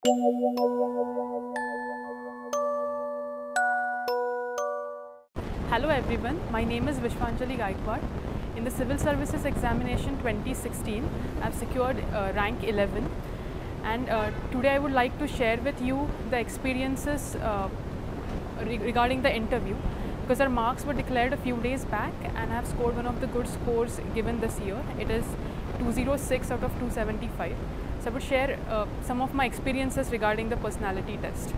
Hello everyone, my name is Vishwanjali Gaikwad. In the Civil Services Examination 2016, I have secured rank 11, and today I would like to share with you the experiences regarding the interview, because our marks were declared a few days back and I have scored one of the good scores given this year. It is 206 out of 275. So I would share some of my experiences regarding the personality test.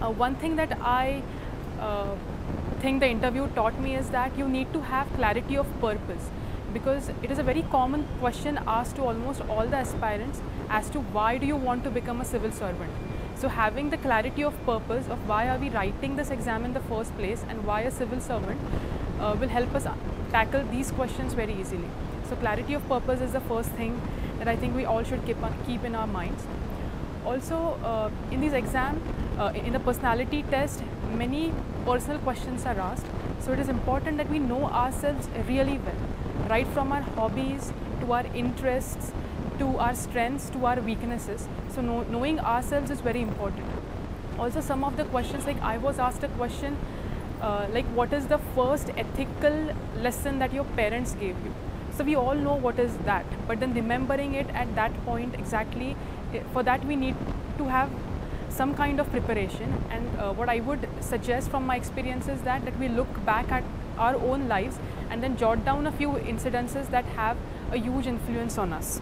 One thing that I think the interview taught me is that you need to have clarity of purpose, because it is a very common question asked to almost all the aspirants as to why do you want to become a civil servant. So having the clarity of purpose of why are we writing this exam in the first place and why a civil servant will help us tackle these questions very easily. So clarity of purpose is the first thing that I think we all should keep in our minds. Also, in these exams, in the personality test, many personal questions are asked. So it is important that we know ourselves really well, right from our hobbies to our interests, to our strengths, to our weaknesses. So knowing ourselves is very important. Also, some of the questions, like I was asked a question like what is the first ethical lesson that your parents gave you? So we all know what is that, but then remembering it at that point exactly, for that we need to have some kind of preparation. And what I would suggest from my experience is that we look back at our own lives and then jot down a few incidences that have a huge influence on us.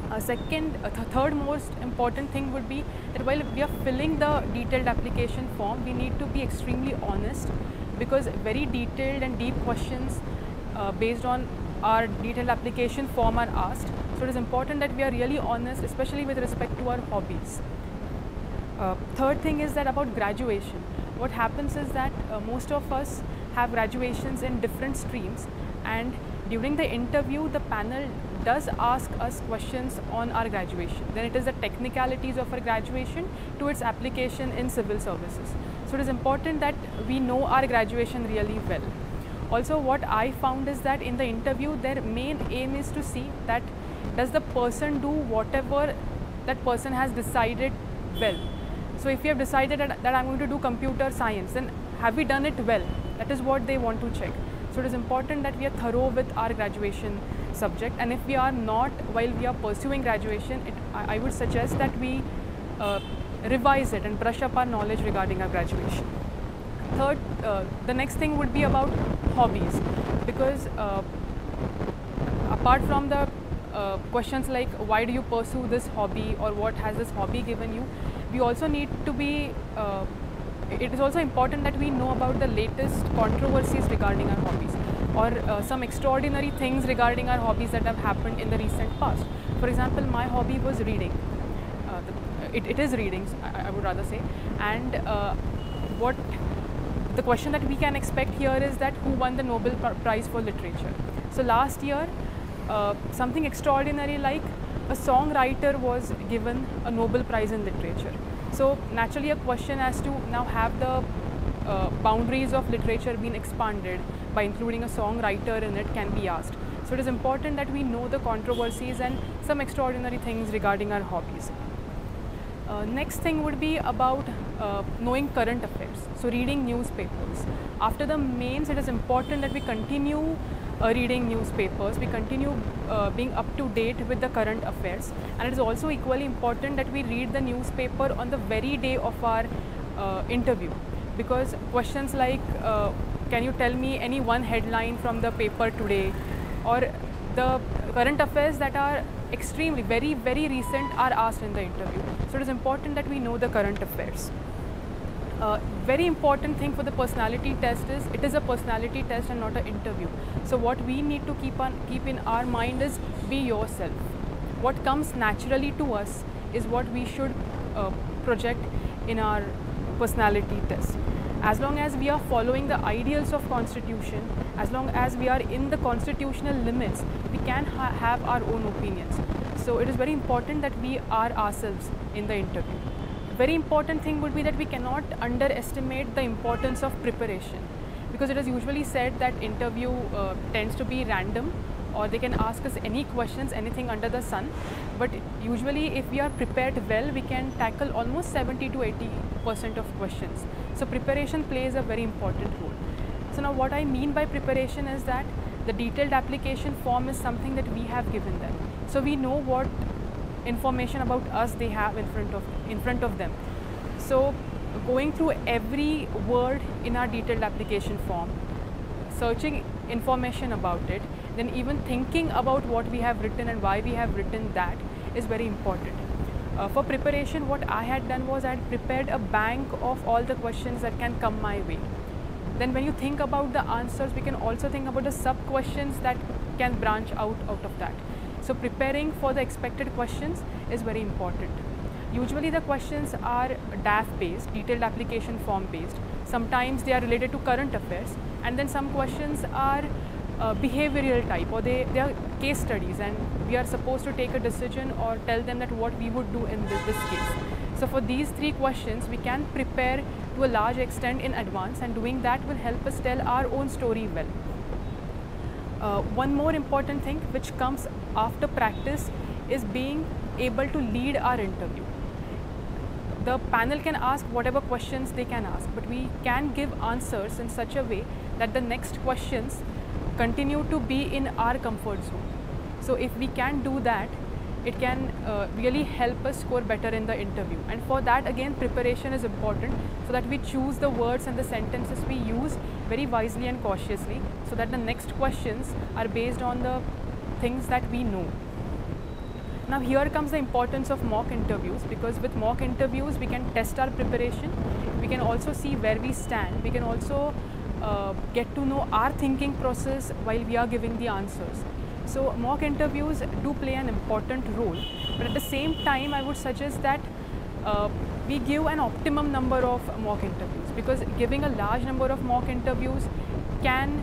Third most important thing would be that while we are filling the detailed application form, we need to be extremely honest, because very detailed and deep questions based on our detailed application form are asked. So it is important that we are really honest, especially with respect to our hobbies. Third thing is that about graduation. What happens is that most of us have graduations in different streams, and during the interview the panel does ask us questions on our graduation. Then it is the technicalities of our graduation to its application in civil services. So it is important that we know our graduation really well. Also, what I found is that in the interview their main aim is to see that does the person do whatever that person has decided well. So if you have decided that I'm going to do computer science, then have we done it well? That is what they want to check. So it is important that we are thorough with our graduation subject, and if we are not while we are pursuing graduation, I would suggest that we revise it and brush up our knowledge regarding our graduation. Third, the next thing would be about hobbies, because apart from the questions like why do you pursue this hobby or what has this hobby given you, we also need to be, it is also important that we know about the latest controversies regarding our hobbies, or some extraordinary things regarding our hobbies that have happened in the recent past. For example, my hobby was reading. It is reading, I would rather say. And what the question that we can expect here is that who won the Nobel Prize for Literature. So last year, something extraordinary like a songwriter was given a Nobel Prize in Literature. So naturally a question as to now have the boundaries of literature been expanded by including a songwriter in it can be asked. So it is important that we know the controversies and some extraordinary things regarding our hobbies. Next thing would be about knowing current affairs, so reading newspapers. After the mains, it is important that we continue reading newspapers, we continue being up to date with the current affairs, and it is also equally important that we read the newspaper on the very day of our interview, because questions like can you tell me any one headline from the paper today, or the current affairs that are extremely very recent are asked in the interview. So it is important that we know the current affairs. Very important thing for the personality test is it is a personality test and not an interview. So what we need to keep in our mind is be yourself. What comes naturally to us is what we should project in our personality test. As long as we are following the ideals of Constitution, as long as we are in the constitutional limits, we can have our own opinions. So it is very important that we are ourselves in the interview. Very important thing would be that we cannot underestimate the importance of preparation, because it is usually said that interview tends to be random or they can ask us any questions, anything under the sun. But usually if we are prepared well, we can tackle almost 70 to 80% of questions. So preparation plays a very important role. So now what I mean by preparation is that the detailed application form is something that we have given them. So we know what information about us they have in front of them. So going through every word in our detailed application form, searching information about it, then even thinking about what we have written and why we have written that is very important. For preparation, what I had done was I had prepared a bank of all the questions that can come my way. Then when you think about the answers, we can also think about the sub-questions that can branch out of that. So preparing for the expected questions is very important. Usually the questions are DAF based, detailed application form based. Sometimes they are related to current affairs, and then some questions are behavioral type, or they are case studies, and we are supposed to take a decision or tell them that what we would do in this case. So for these three questions, we can prepare to a large extent in advance, and doing that will help us tell our own story well. One more important thing which comes after practice is being able to lead our interview. The panel can ask whatever questions they can ask, but we can give answers in such a way that the next questions continue to be in our comfort zone. So if we can do that, it can really help us score better in the interview. And for that, again, preparation is important, so that we choose the words and the sentences we use very wisely and cautiously, so that the next questions are based on the things that we know. Now here comes the importance of mock interviews, because with mock interviews we can test our preparation, we can also see where we stand, we can also get to know our thinking process while we are giving the answers. So mock interviews do play an important role, but at the same time I would suggest that we give an optimum number of mock interviews, because giving a large number of mock interviews can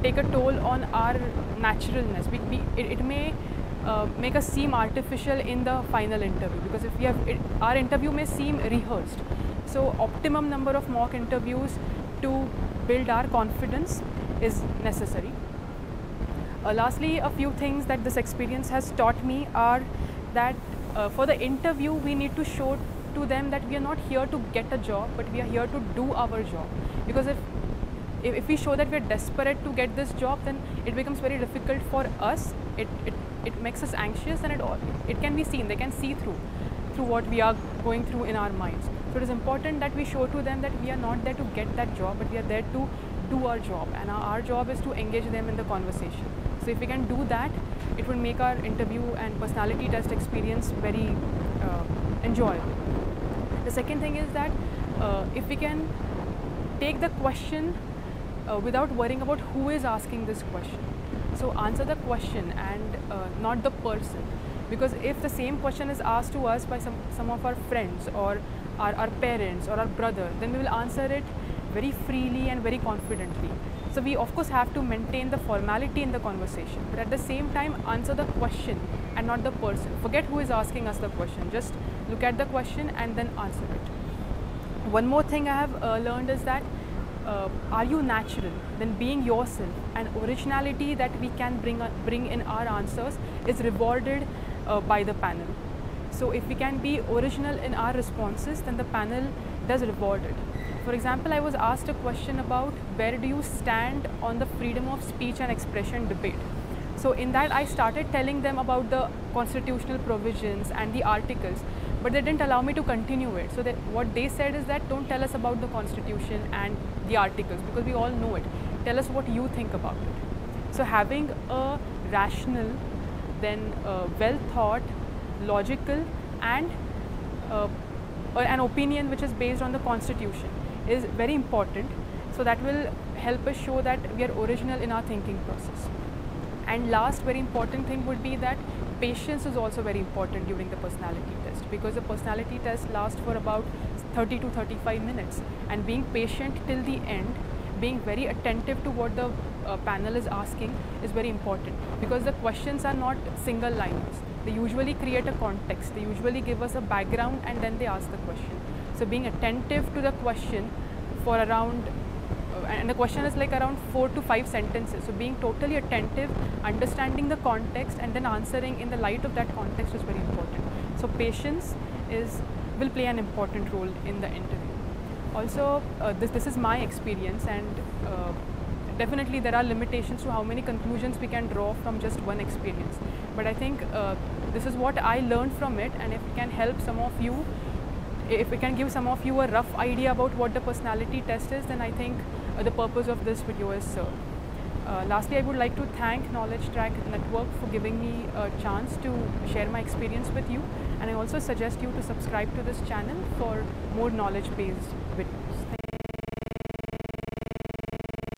take a toll on our naturalness. It may make us seem artificial in the final interview, because if we have our interview may seem rehearsed. So optimum number of mock interviews to build our confidence is necessary. Lastly, a few things that this experience has taught me are that for the interview we need to show to them that we are not here to get a job, but we are here to do our job. Because if we show that we are desperate to get this job, then it becomes very difficult for us. It makes us anxious, and it can be seen. They can see through what we are going through in our minds. So it is important that we show to them that we are not there to get that job, but we are there to do our job, and our job is to engage them in the conversation. So if we can do that, it will make our interview and personality test experience very enjoyable. The second thing is that if we can take the question without worrying about who is asking this question. So answer the question and not the person, because if the same question is asked to us by some of our friends or our parents or our brother, then we will answer it very freely and very confidently. So we of course have to maintain the formality in the conversation, but at the same time answer the question and not the person. Forget who is asking us the question, just look at the question and then answer it. One more thing I have learned is that are you natural? Then being yourself and originality that we can bring in our answers is rewarded by the panel. So if we can be original in our responses, then the panel does reward it. For example, I was asked a question about where do you stand on the freedom of speech and expression debate. So in that I started telling them about the constitutional provisions and the articles, but they didn't allow me to continue it. So what they said is that don't tell us about the constitution and the articles, because we all know it. Tell us what you think about it. So having a rational, then well thought, logical and an opinion which is based on the constitution is very important. So that will help us show that we are original in our thinking process. And last very important thing would be that patience is also very important during the personality test, because the personality test lasts for about 30 to 35 minutes, and being patient till the end, being very attentive to what the panel is asking is very important, because the questions are not single liners. They usually create a context, they usually give us a background and then they ask the question. So being attentive to the question for around and the question is like around 4 to 5 sentences. So being totally attentive, understanding the context, and then answering in the light of that context is very important. So patience will play an important role in the interview. Also, this is my experience, and definitely there are limitations to how many conclusions we can draw from just one experience. But I think this is what I learned from it, and if we can help some of you, if we can give some of you a rough idea about what the personality test is, then I think the purpose of this video is served. Lastly, I would like to thank Knowledge Track Network for giving me a chance to share my experience with you, and I also suggest you to subscribe to this channel for more knowledge-based videos.